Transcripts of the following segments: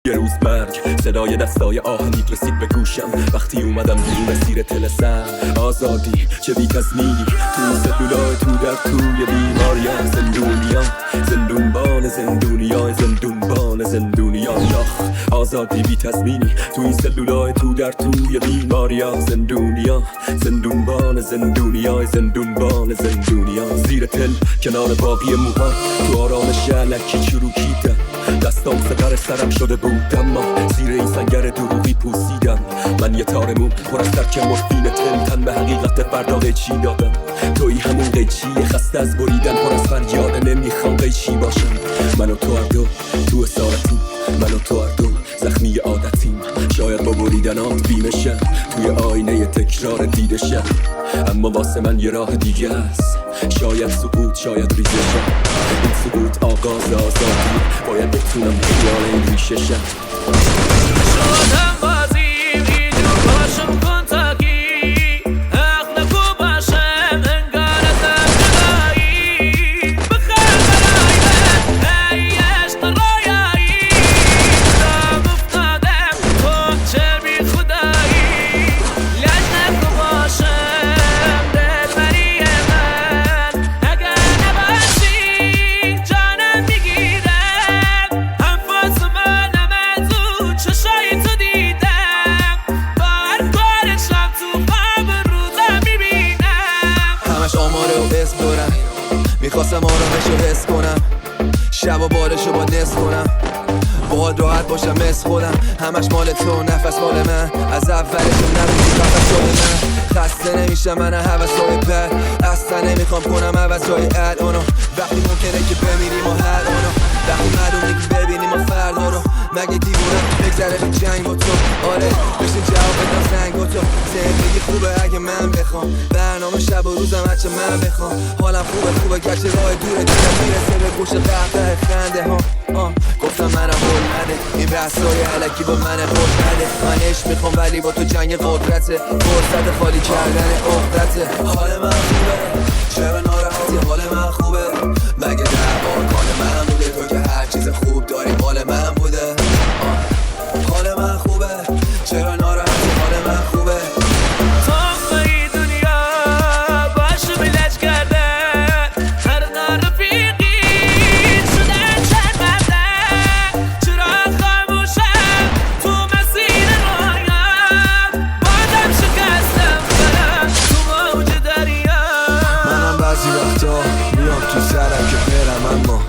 یه روز مرگ صدای دستای آهنیت رسید به گوشم وقتی اومدم بیرون مسیر تلسم. آزادی چه بی تضمینی تو سلولای تو در توی بیماریم. زندونیا زندونبان زندونیا زندونبان زندونیا یخ. آزادی بی تضمینی تو این سلولای تو در توی بیماریم. زندونیا زندونبان زندونیا زندونبان زندونیا. زیر تل کنار باقی موها تو آرامش علکی چروکیدم. دستام سپر سرم شده بود اما زیر این سنگر دروغی پوسیدم. من یه تار مو پر از ترک مورفین تن به حقیقت فردا قیچی دادم. توی همون قیچی خسته از بریدن پر از فریاد نمیخوام قیچی باشم. من و تو هر دو تو اسارتیم. من و تو هر دو زخمی عادتیم. شاید با بریدنات بیمشم توی آینه تکرار دیدشم. اما واسه من یه راه دیگه است. شاید سقوط شاید ریزشم. این سقوط آغاز آزادی. باید بتونم خیال این ریشه شم. شدم بازیم اینجور باشم کنتاکی. حق نکو باشم انگار ازم جدایی. بخیر برای من ای عشق رویایی. دام افتادم تو چه بی خدایی. لج نکو باشم دلبری من. اگر نباشی جانم میگیرم. انفاس منم از او چشای تو دیدم. با هر کارشم تو خواب روزم میبینم. همش آماره و اسم دارم. میخواستم آرامش رو حس کنم. شب و بارشو با نصف کنم. باهات راحت باشم مثل خودم. همش مال تو نفس مال من. از اولشو نبودی فقط شده من. خسته نمیشم من هوسای بد. اصلا نمیخوام کنم عوضای الانو. وقتی ممکنه که بمیریم و هر آنو. وقتی معلوم نیست ببینیم و فردا رو. مگه دیوونم بگذره به جنگ با تو. آره بشه جواب بدم زنگ با تو. زندگی خوبه اگه من بخوام. برنامه شب و روزم هرچه من بخوام. حالم خوبه گشت راه دوره دیدم میرسه به گوش قهقه خنده ها. گفتم منم هول نده. این بحثای علکی با من خود نده. من عشق میخوام ولی با تو جنگ قدرته. فرصت خالی کردن عقدته. حال من خوبه چرا ناراحتی؟ حال من خوبه مگه دعوا کار من بوده؟ تو که هر چیز خوب داری مال من بوده. حال من خوبه چرا ناراحتی؟ حال من خوبه. تو این دنیا باشه بلج کردن. هر رفیقی شدن شرمندن. چرا خاموشم تو مسیر رایم. بادم شکستم برم تو موج دریا. منم بعضی وقتا میام تو سرم که برم اما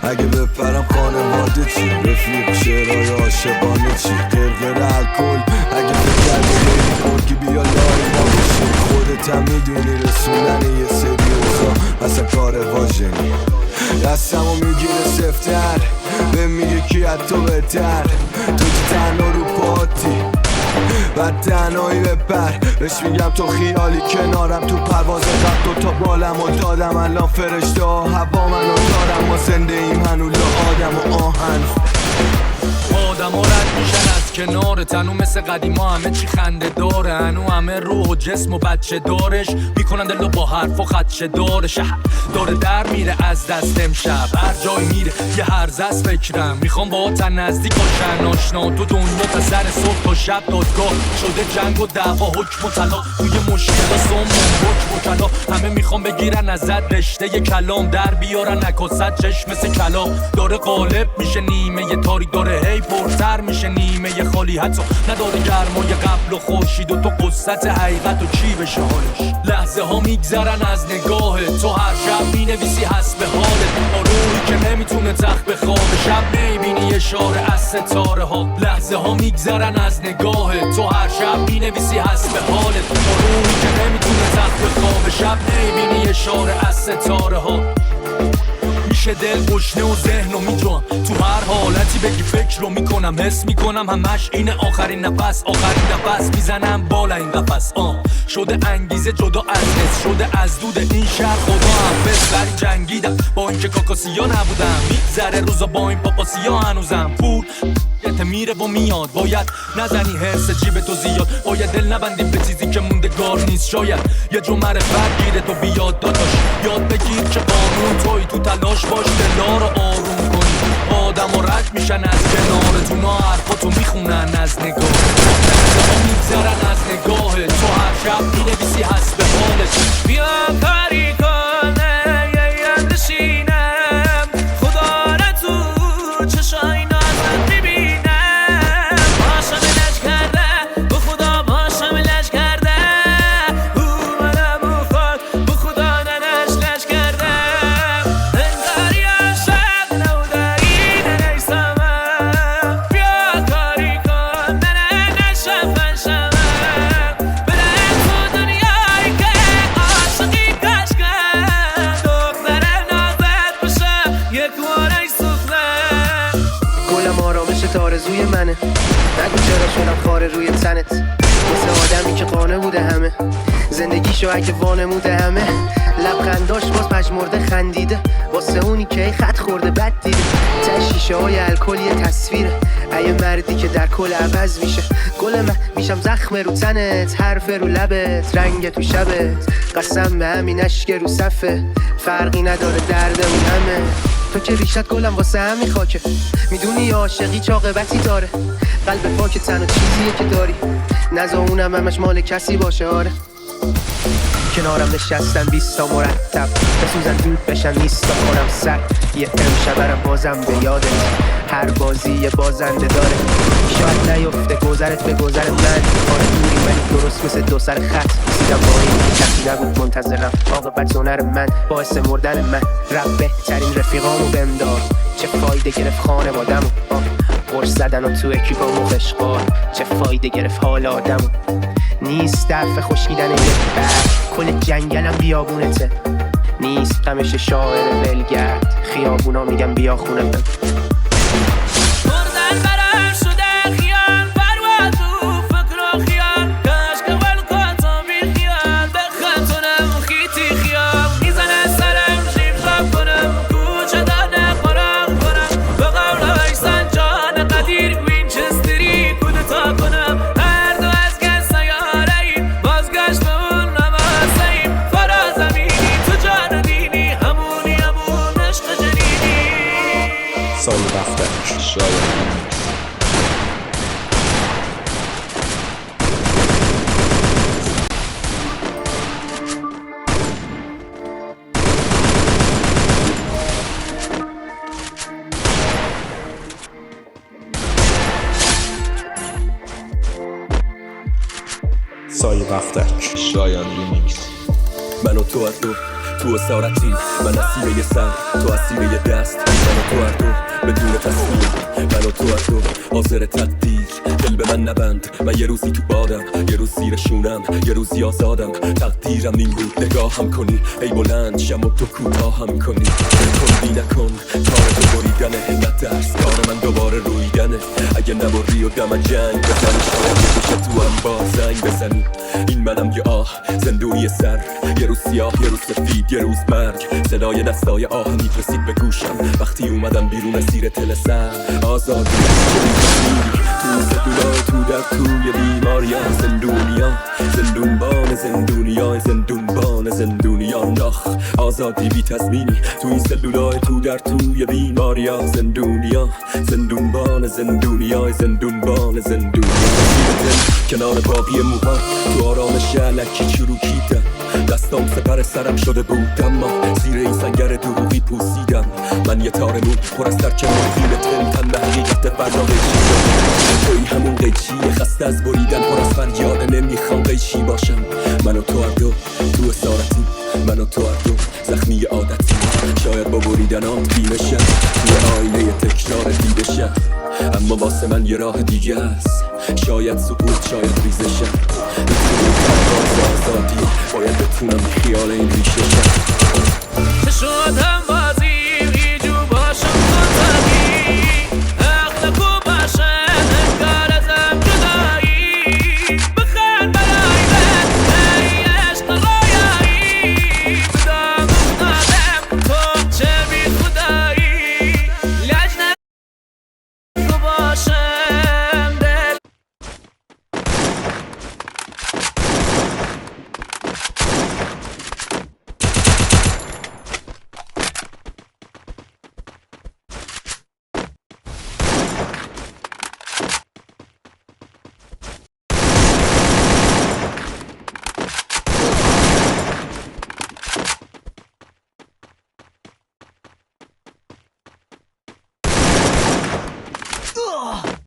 اگه بپرم خانواده چی؟ رفیق شعرهای عاشقانه چی؟ قرقر الکل اگه فکر بگیری خورگی بیا لای ما بشی. خودت هم میدونی رسوندن یه سری اوزا اصلا کار واژنی. دستمو میگیره سفتر به میگه کی از تو بهتر. تو که تنها رو پاتی بعد تنهایی بپر. بهش میگم تو خیالی کنارم. تو پرواز قد دوتا بالم و دادم الان فرشته ها هوا منو دارم. ما زنده ایم هنو آدم و آهن. آدم ها رد میشن از کنار تنو مثل قدیما همه چی خنده داره. هنو همه روح و جسم و بچه دارش میکنن دلو با حرف و خدشه داره. شهر داره در میره از دست امشب. هر جای میره یه هرزه از فکرم. میخوام با تن نزدیک باشن آشنا. تو دنیا تا سر صبح تا شب دادگاه شده جنگ و دعوا حکم و طلاق. توی مشکل سوم حکم و طلاق. همه میخوام بگیرن ازت رشته کلام در بیارن نکست چشم مثل کلام. داره غالب میشه نیمه ی تاریک. داره هی پرتر میشه نیمه ی خالی. حتی نداره گرمای قبل و خورشید و تو قصت حقیقت و چی بشه حالش. لحظه ها میگذرن از نگاهت. تو هر شب مینویسی حسب حالت. با روحی که نمیتونه تخت بخوابه. شب میبینی اشاره از ستاره ها. لحظه ها میگذرن از نگاهت. تو هر شب مینویسی حسب حالت. با روحی که نمیتونه تخت بخوابه. شب میبینی اشاره از ستاره ها. میشه دل گشنه و ذهن رو میجوام. تو هر حالتی بگی فکر رو میکنم. حس میکنم همش اینه آخرین نفس. آخرین نفس میزنم بالا این قفس. شده انگیزه جدا از حس. شده از دود این شهر خدا حافظ. ولی جنگیدم با اینکه کاکاسیا نبودم. میگذره روزا با این پاپاسیا هنوزم. پول میره و میاد. باید نزنی حرس جیب تو زیاد. باید دل نبندی به چیزی که موندگار نیست. شاید یه جو معرفت گیره تو بیاد داداش. یاد بگیر که قانون توی تو تلاش باش دلا رو آروم کنی. آدم و رد میشن از کنارتون. تو میخونن از نگاه ها میگذرن از نگاه تو هر شب مینویسی حسب حالت بیا کاری کنه یه نشینم خدا را تو چشای نازت میبینم باشم لج کرده به خدا باشم لج کرده اومدم و خود به خدا ننش لج کرده انگاری عشق نودایی ننیسم بیا کاری کن ننش فنشم برم تو دنیایی که عاشقی کشکن دختر نازت بشه یک وارای سخنه گلم آرامش تارزوی منه نگو چرا شدم خاره روی تنت واسه آدمی که قانه بوده همه زندگیشو اگه وانموده همه لبخنداش باز پژمرده خندیده واسه اونی که خط خورده بد دیده ته شیشه های الکل یه تصویره ای مردی که در کل عوض میشه گل من میشم زخم رو تنت حرف رو لبت رنگ تو شبت قسم به همین اشک رو صفه فرقی نداره دردمون همه تو که ریشت گلم واسه همین خاکه میدونی عاشقی چه عاقبتی داره قلب پاک تنها چیزیه که داری نزا اونم همش مال کسی باشه آره کنارم نشستن 20 تا مرتب بسوزن دود بشن نیستا کنم سر یه امشبرم بازم به یادت هر بازی یه بازنده داره شاید نیفته گذرت به گذر من آره دوری من درست مثل دو سر خط رسیدم با این کسی نبود منتظرم عاقبت هنر من باعث مردن من رب بهترین رفیقامو بمدار چه فایده گرفت خانوادمو قرص زدن و تو اکیپامو خشقار چه فایده گرفت حال آدمو نیست دفع خشکیدن یه برد کل جنگلم بیابونته نیست غمش شاعر ولگرد خیابونا میگم بیا خونه بم مردن برم شده خیال پرواز تو فکر و خیال کاش که ولکاتا بی خیال بخطونم خیتی خیال میزنه سرم شیب خواب کنم کوچه دانه قرار کنم به قول ویسن جان قدیر وینچستری کودتا کنم هر دو از گل سیاره ایم بازگشت به اون نمازه ایم فرازمینی تو جان دینی همونی همون عشق جنینی سال رفتنش شاید سایه بختک شایان ریمیکس من و تو هر دو تو اسارتیم من اسیر یه سر تو اسیر یه دست من و تو هر دو بدون تصمیم من و تو هر دو حاضر تقدیر دل به من نبند من یه روزی تو بادم یه روز زیر شونم یه روزی آزادم تقدیرم این بود نگاهم کنی ای بلند شم و تو کوتاه هم کنی کندی نکن کار تو بریدنه نه ترس کار من دوباره رویدنه اگه نبری و دم جنگ بزنی شاید یه بشه تو هم با زنگ بزنی این منم یه آه زندونی سر یه روز سیاه یه روز سفید یه روز مرگ صدای دستای آهنی رسید به گوشم وقتی اومدم بیرون زیر تلسم آزادی تو سکولای تو در توی بیماریان زندونیان زندونبان زندونیان زندونبان زندونیان نخ آزادی بی تضمینی تو این سلولای تو در توی بیماریان زندونیان زندونبان زندونیان زندونبان زندونیان کنار باقی موها تو آرامش علکی چروکیدم دستام سپر سرم شده بود اما زیر این سنگر دروغی پوسیدم من یه تار مون پر از ترک موفیل تن به حقیقت فردا قیچی توی همون قیچی خسته از بریدن پر از فریاد نمیخوام قیچی باشم من و تو هر دو تو اسارتیم من و تو هر دو زخمی عادتی شاید با بریدنام بیمشم توی آینه تکرار دیدشم اما واسه من یه راه دیگه است شاید سقوط شاید ریزشم بتونم پرواز آزادی باید بتونم خیال این ریشه شم چه شد هم بازی ایجو باشم منطقی حق نکو باشم انگار ازم جدایی بخند برای من ای عشق رویایی بدام افتادم تو چه بی خدایی لج نکو باشم دل اه.